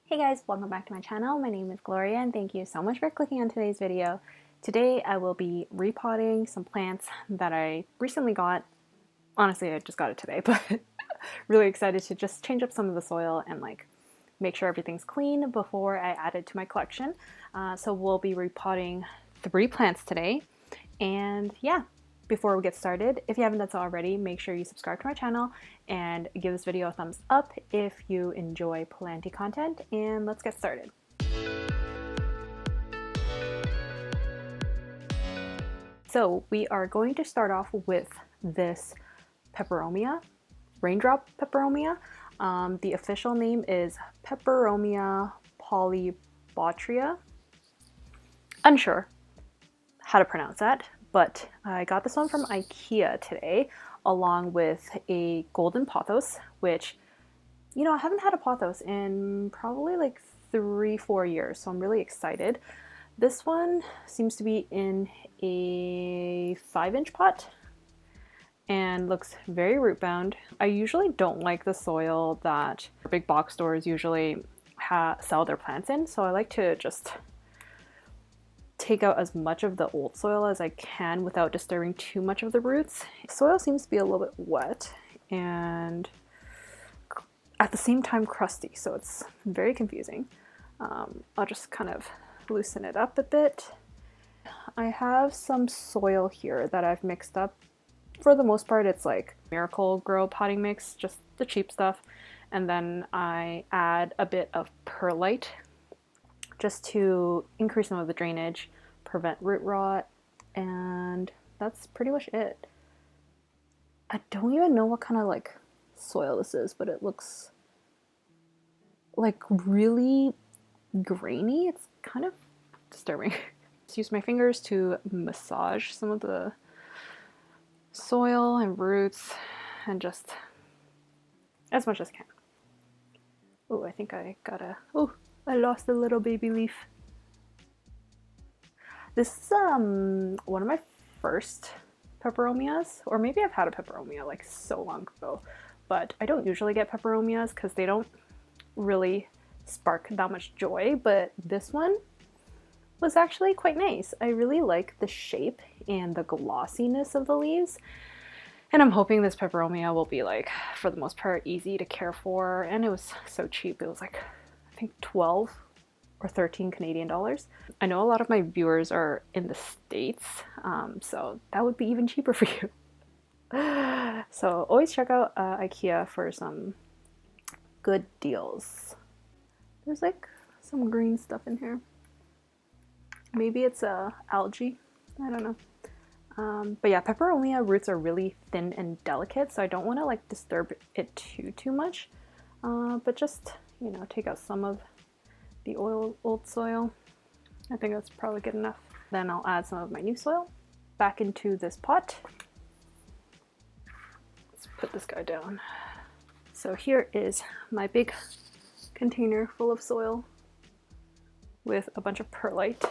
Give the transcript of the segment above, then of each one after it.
Hey guys, welcome back to my channel. My name is Gloria and thank you so much for clicking on today's video. Today I will be repotting some plants that I recently got. Honestly, I just got it today, but really excited to just change up some of the soil and make sure everything's clean before I add it to my collection. So we'll be repotting 3 plants today. And yeah, before we get started, if you haven't done so already, make sure you subscribe to my channel and give this video a thumbs up if you enjoy planty content, and let's get started. So we are going to start off with this peperomia, raindrop peperomia. The official name is Peperomia polybotrya. Unsure how to pronounce that, but I got this one from IKEA today, along with a golden pothos, which, you know, I haven't had a pothos in probably like 3-4 years, so I'm really excited. This one seems to be in a 5-inch pot and looks very root bound. I usually don't like the soil that big box stores usually sell their plants in, so I like to just take out as much of the old soil as I can without disturbing too much of the roots. Soil seems to be a little bit wet and at the same time crusty, so it's very confusing. I'll just kind of loosen it up a bit. I have some soil here that I've mixed up. For the most part, it's like Miracle-Gro potting mix, just the cheap stuff. And then I add a bit of perlite just to increase some of the drainage, prevent root rot, and that's pretty much it. I don't even know what kind of like soil this is, but it looks like really grainy. It's kind of disturbing. Just use my fingers to massage some of the soil and roots and just as much as I can. Oh, I think I I lost a little baby leaf. This is one of my first peperomias, or maybe I've had a peperomia like so long ago, but I don't usually get peperomias because they don't really spark that much joy, but this one was actually quite nice. I really like the shape and the glossiness of the leaves, and I'm hoping this peperomia will be like, for the most part, easy to care for, and it was so cheap. It was like, I think 12 or 13 Canadian dollars. I know a lot of my viewers are in the States, so that would be even cheaper for you. So always check out IKEA for some good deals. There's like some green stuff in here. Maybe it's algae, I don't know. But yeah, peperomia roots are really thin and delicate, so I don't want to like disturb it too much. But just, you know, take out some of the old soil. I think that's probably good enough. Then I'll add some of my new soil back into this pot. Let's put this guy down. So here is my big container full of soil with a bunch of perlite.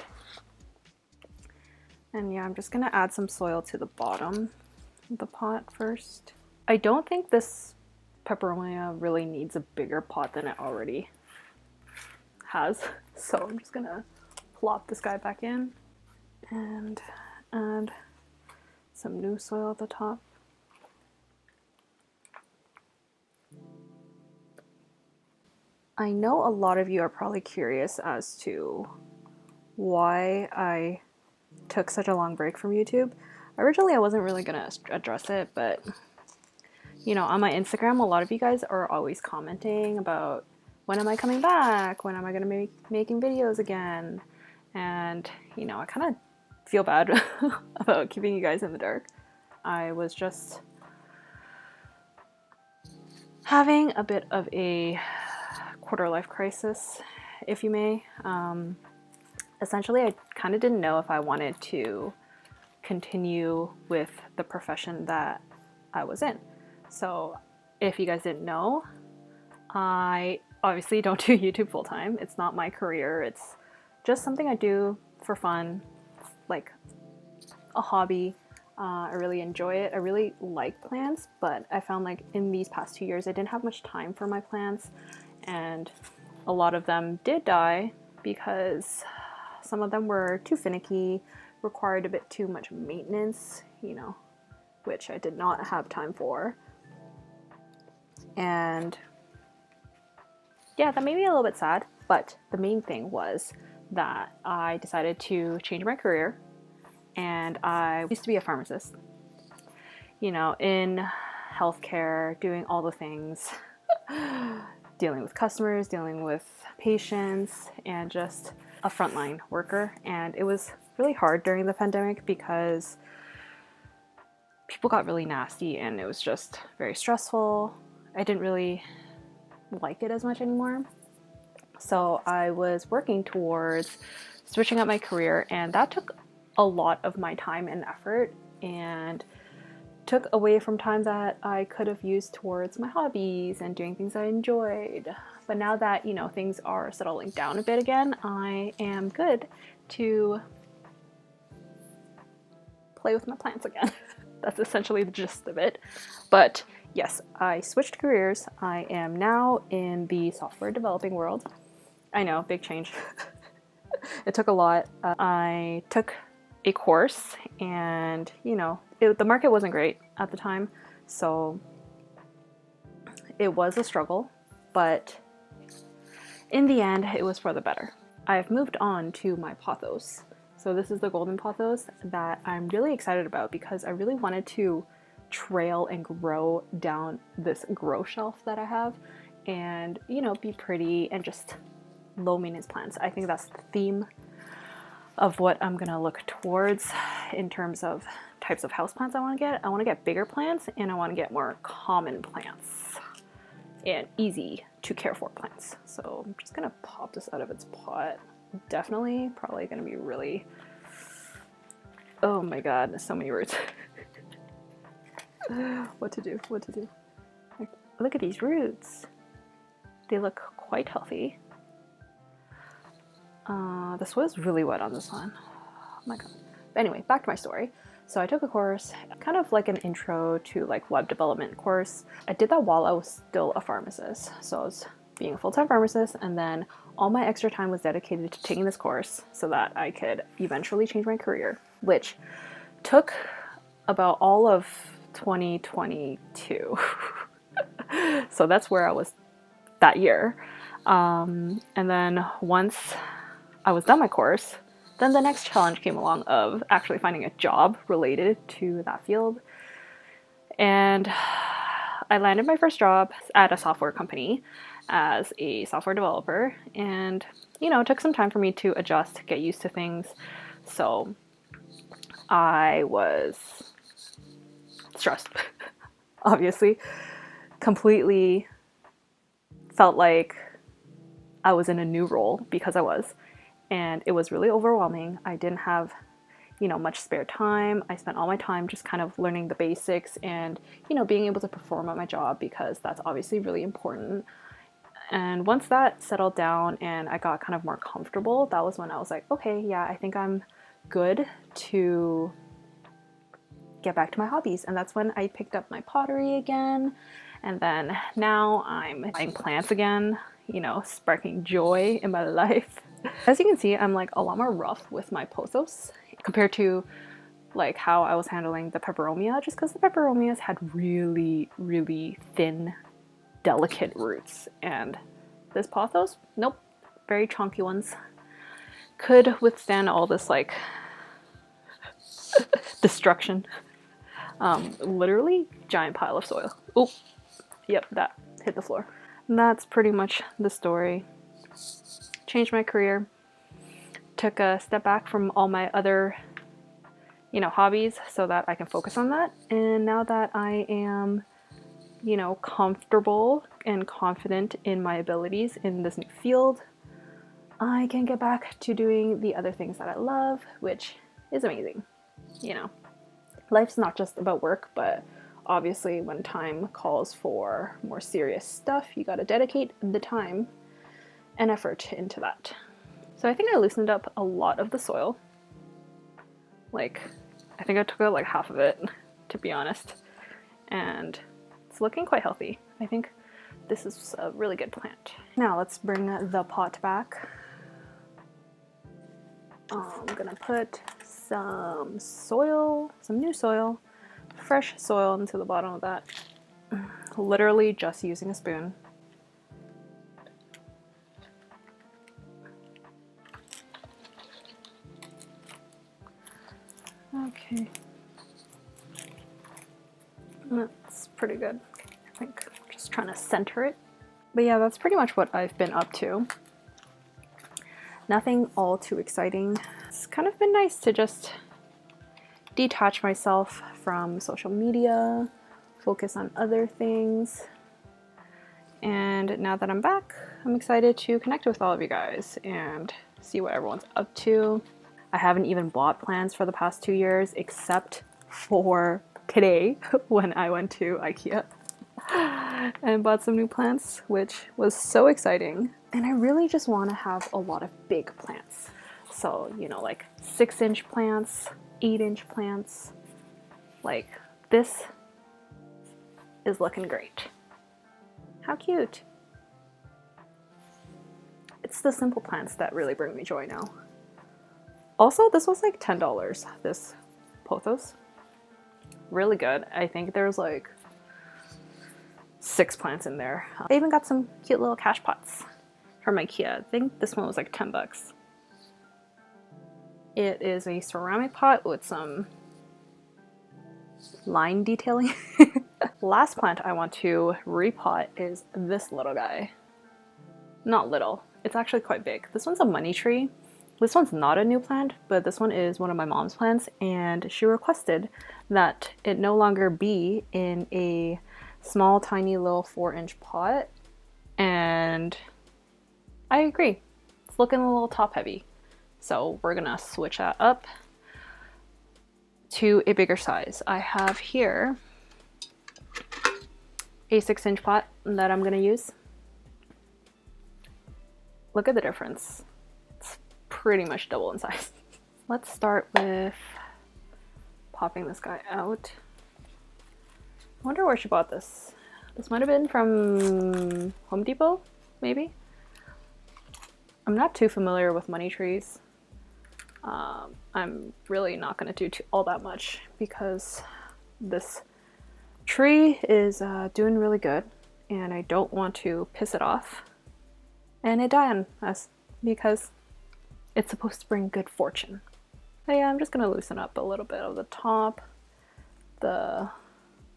And yeah, I'm just gonna add some soil to the bottom of the pot first. I don't think this peperomia really needs a bigger pot than it already has, so I'm just gonna plop this guy back in and add some new soil at the top. I know a lot of you are probably curious as to why I took such a long break from YouTube. Originally I wasn't really gonna address it, but you know, on my Instagram a lot of you guys are always commenting about when am I coming back, when am I gonna be making videos again, and you know, I kind of feel bad about keeping you guys in the dark. I was just having a bit of a quarter life crisis, if you may. Essentially, I kind of didn't know if I wanted to continue with the profession that I was in. So if you guys didn't know, I obviously don't do YouTube full time. It's not my career. It's just something I do for fun. It's like a hobby. I really enjoy it. I really like plants, but I found like in these past 2 years, I didn't have much time for my plants, and A lot of them did die because some of them were too finicky, required a bit too much maintenance, you know, which I did not have time for. And yeah, that made me a little bit sad, but the main thing was that I decided to change my career, and I used to be a pharmacist, you know, in healthcare, doing all the things, dealing with customers, dealing with patients, and just a frontline worker. And it was really hard during the pandemic because people got really nasty and it was just very stressful. I didn't really like it as much anymore. So I was working towards switching up my career, and that took a lot of my time and effort and took away from time that I could have used towards my hobbies and doing things I enjoyed. But now that, you know, things are settling down a bit again, I am good to play with my plants again. That's essentially the gist of it. But yes, I switched careers. I am now in the software developing world. I know, big change. It took a lot. I took a course, and you know, the market wasn't great at the time, so it was a struggle, but in the end it was for the better. I've moved on to my pothos. So this is the golden pothos that I'm really excited about because I really wanted to trail and grow down this grow shelf that I have, and you know, be pretty and just low maintenance plants. I think that's the theme of what I'm gonna look towards in terms of types of houseplants I want to get. I want to get bigger plants, and I want to get more common plants and easy to care for plants. So I'm just gonna pop this out of its pot. Definitely probably gonna be really, oh my god, so many words. What to do. Like, look at these roots. They look quite healthy. The soil's really wet on this one. Oh my god. But anyway, back to my story. So I took a course, kind of like an intro to like web development course. I did that while I was still a pharmacist. So I was being a full-time pharmacist, and then all my extra time was dedicated to taking this course so that I could eventually change my career, which took about all of 2022. So that's where I was that year. And then once I was done my course, then the next challenge came along of actually finding a job related to that field. And I landed my first job at a software company as a software developer. And, you know, it took some time for me to adjust, get used to things. So I was stressed, obviously, completely felt like I was in a new role because I was. And it was really overwhelming. I didn't have, you know, much spare time. I spent all my time just kind of learning the basics and, you know, being able to perform at my job because that's obviously really important. And once that settled down and I got kind of more comfortable, that was when I was like, okay, yeah, I think I'm good to get back to my hobbies. And that's when I picked up my pottery again. And then now I'm buying plants again, you know, sparking joy in my life. As you can see, I'm like a lot more rough with my pothos compared to like how I was handling the peperomia, just because the peperomias had really, really thin, delicate roots. And this pothos, nope, very chunky ones. Could withstand all this like destruction. Literally giant pile of soil. Oh, yep, that hit the floor. And that's pretty much the story. Changed my career, took a step back from all my other, you know, hobbies so that I can focus on that. And now that I am, you know, comfortable and confident in my abilities in this new field, I can get back to doing the other things that I love, which is amazing. You know, life's not just about work, but obviously when time calls for more serious stuff, you got to dedicate the time and effort into that. So I think I loosened up a lot of the soil. Like, I think I took out like half of it, to be honest. And it's looking quite healthy. I think this is a really good plant. Now let's bring the pot back. I'm gonna put some soil, some new soil, fresh soil into the bottom of that. Literally just using a spoon. Okay. That's pretty good. I think just trying to center it. But yeah, that's pretty much what I've been up to. Nothing all too exciting. It's kind of been nice to just detach myself from social media, focus on other things. And now that I'm back, I'm excited to connect with all of you guys and see what everyone's up to. I haven't even bought plants for the past 2 years, except for today when I went to IKEA and bought some new plants, which was so exciting. And I really just want to have a lot of big plants. So, you know, like 6-inch plants, 8-inch plants. Like, this is looking great. How cute. It's the simple plants that really bring me joy now. Also, this was like $10, this pothos. Really good. I think there's like 6 plants in there. They even got some cute little cash pots from IKEA. I think this one was like 10 bucks. It is a ceramic pot with some line detailing. Last plant I want to repot is this little guy. Not little, it's actually quite big. This one's a money tree. This one's not a new plant, but this one is one of my mom's plants, and she requested that it no longer be in a small, tiny little 4-inch pot, and I agree. It's looking a little top heavy. So we're gonna switch that up to a bigger size. I have here a 6-inch pot that I'm gonna use. Look at the difference. It's pretty much double in size. Let's start with popping this guy out. I wonder where she bought this. This might have been from Home Depot, maybe? I'm not too familiar with money trees. I'm really not going to do all that much because this tree is doing really good and I don't want to piss it off and it die on us because it's supposed to bring good fortune. But yeah, I'm just going to loosen up a little bit of the top. The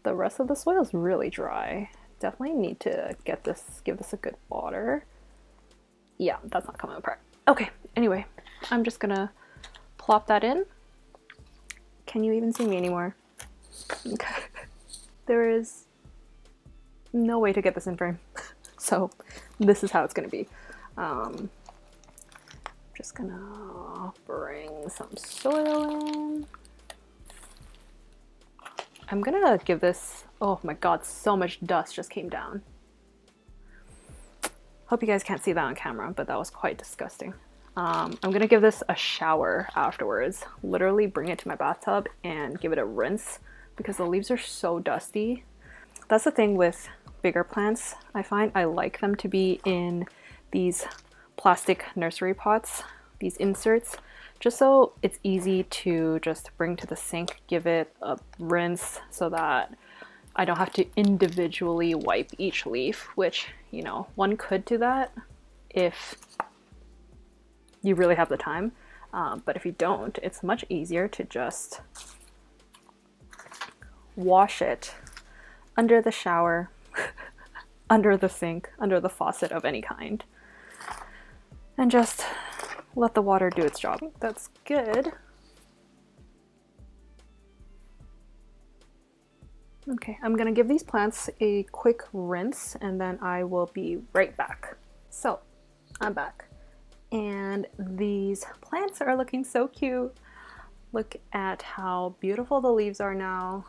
rest of the soil is really dry. Definitely need to give this a good water. Yeah, that's not coming apart. Okay, anyway, I'm just gonna plop that in. Can you even see me anymore? Okay. There is no way to get this in frame. So this is how it's gonna be. Just gonna bring some soil in. I'm gonna give this, oh my god, so much dust just came down. Hope you guys can't see that on camera, but that was quite disgusting. I'm gonna give this a shower afterwards. Literally bring it to my bathtub and give it a rinse because the leaves are so dusty. That's the thing with bigger plants. I find I like them to be in these plastic nursery pots, these inserts, just so it's easy to just bring to the sink, give it a rinse so that I don't have to individually wipe each leaf, which, you know, one could do that if you really have the time. But if you don't, it's much easier to just wash it under the shower, under the sink, under the faucet of any kind, and just let the water do its job. That's good. Okay, I'm gonna give these plants a quick rinse and then I will be right back. So, I'm back. And these plants are looking so cute. Look at how beautiful the leaves are now.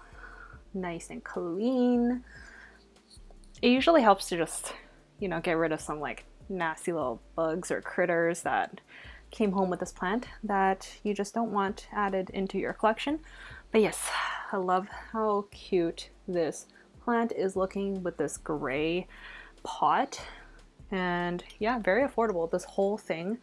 Nice and clean. It usually helps to just, you know, get rid of some like nasty little bugs or critters that came home with this plant that you just don't want added into your collection. But yes, I love how cute this plant is looking with this gray pot. And yeah, very affordable. This whole thing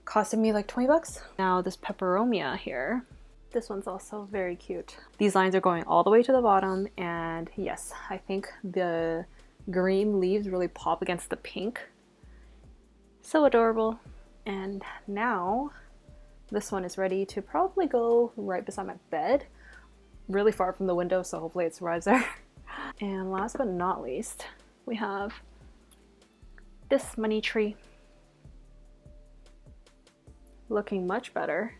costed me like 20 bucks. Now this peperomia here, this one's also very cute. These lines are going all the way to the bottom, and yes, I think the green leaves really pop against the pink. So adorable. And now this one is ready to probably go right beside my bed, really far from the window, so hopefully it survives there. And last but not least, we have this money tree. Looking much better.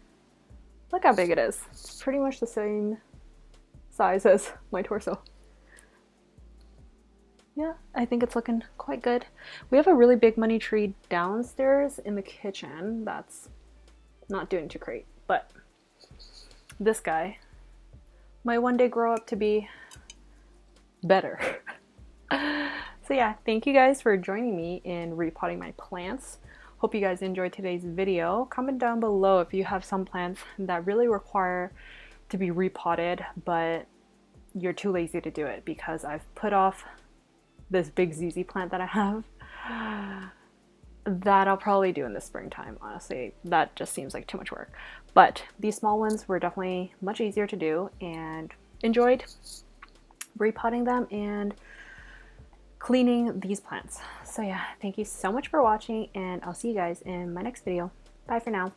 Look how big it is. It's pretty much the same size as my torso. Yeah, I think it's looking quite good. We have a really big money tree downstairs in the kitchen that's not doing too great, but this guy might one day grow up to be better. So yeah, thank you guys for joining me in repotting my plants. Hope you guys enjoyed today's video. Comment down below if you have some plants that really require to be repotted, but you're too lazy to do it, because I've put off this big ZZ plant that I have that I'll probably do in the springtime. Honestly, that just seems like too much work. But these small ones were definitely much easier to do, and enjoyed repotting them and cleaning these plants. So yeah, thank you so much for watching, and I'll see you guys in my next video. Bye for now.